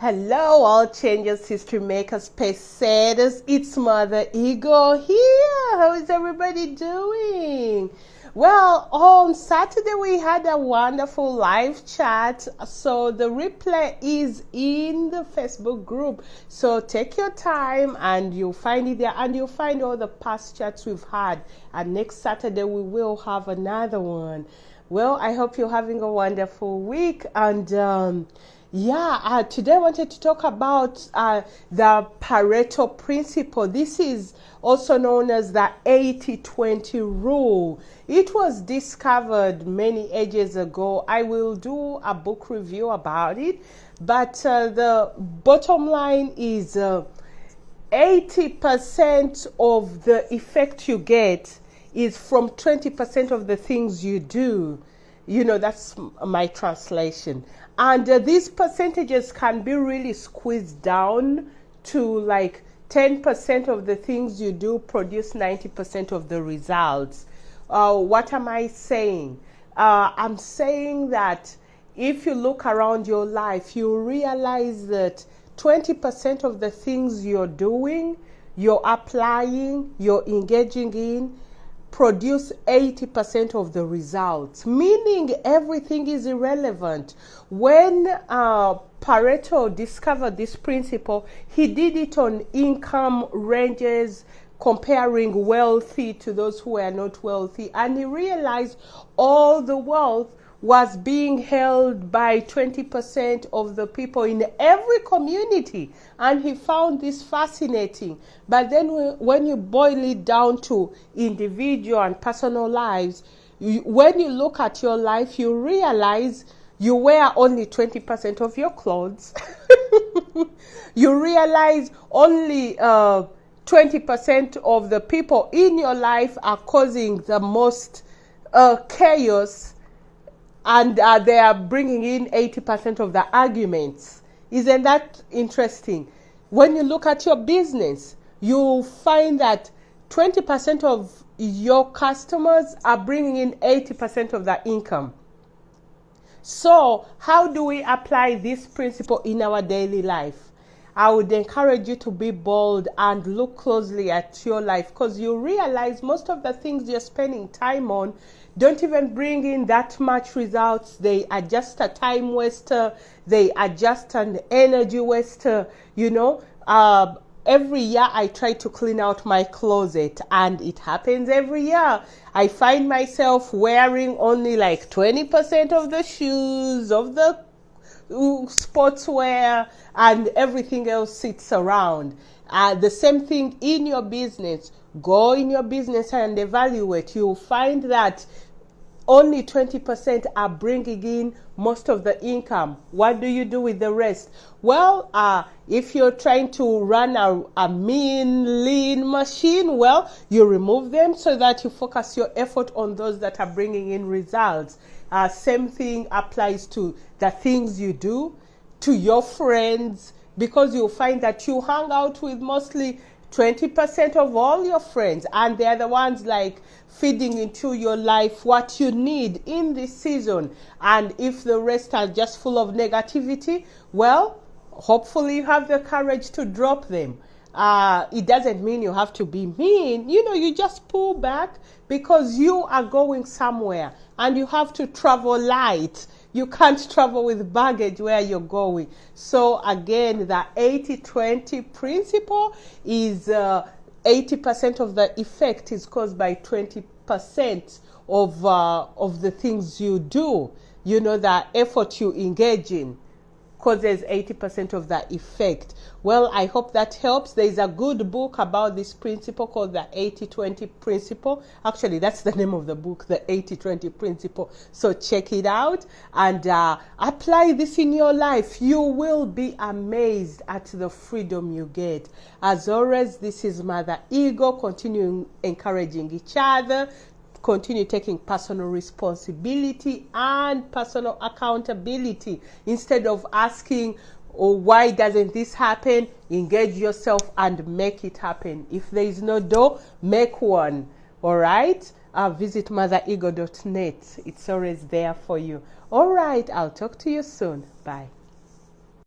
Hello, all changes, history makers, pace setters. It's Mother Ego here. How is everybody doing? Well, on Saturday we had a wonderful live chat. So the replay is in the Facebook group. So take your time and you'll find it there, and you'll find all the past chats we've had. And next Saturday we will have another one. Well, I hope you're having a wonderful week. And today I wanted to talk about the Pareto principle. This is also known as the 80-20 rule. It was discovered many ages ago. I will do a book review about it, but the bottom line is 80% of the effect you get is from 20% of the things you do. You know, that's my translation. And these percentages can be really squeezed down to like 10% of the things you do produce 90% of the results. What am I saying? I'm saying that if you look around your life, you realize that 20% of the things you're doing, you're applying, you're engaging in, produce 80% of the results, meaning everything is irrelevant. When Pareto discovered this principle, he did it on income ranges, comparing wealthy to those who were not wealthy, and he realized all the wealth was being held by 20% of the people in every community, and he found this fascinating. But then when you boil it down to individual and personal lives, when you look at your life, you realize you wear only 20% of your clothes. You realize only 20% of the people in your life are causing the most chaos, and they are bringing in 80% of the arguments. Isn't that interesting? When you look at your business, you'll find that 20% of your customers are bringing in 80% of the income. So how do we apply this principle in our daily life? I would encourage you to be bold and look closely at your life, because you realize most of the things you're spending time on don't even bring in that much results. They are just a time waster. They are just an energy waster. You know, every year I try to clean out my closet, and it happens every year. I find myself wearing only like 20% of the shoes, of the sportswear, and everything else sits around. The same thing in your business. Go in your business and evaluate. You'll find that only 20% are bringing in most of the income. What do you do with the rest? Well, if you're trying to run a mean, lean machine, well, you remove them so that you focus your effort on those that are bringing in results. Same thing applies to the things you do, to your friends, because you'll find that you hang out with mostly 20% of all your friends, and they're the ones like feeding into your life what you need in this season. And if the rest are just full of negativity, well, hopefully you have the courage to drop them. It doesn't mean you have to be mean. You know, you just pull back, because you are going somewhere and you have to travel light. You can't travel with baggage where you're going. So again, the 80-20 principle is 80% of the effect is caused by 20% of the things you do. You know, the effort you engage in causes 80% of the effect. Well, I hope that helps. There is a good book about this principle called the 80-20 principle. Actually, that's the name of the book, the 80-20 principle. So check it out and apply this in your life. You will be amazed at the freedom you get. As always, this is Mother Ego, continuing encouraging each other. Continue taking personal responsibility and personal accountability. Instead of asking, oh, why doesn't this happen? Engage yourself and make it happen. If there is no door, make one. All right? Visit motherego.net. It's always there for you. All right. I'll talk to you soon. Bye.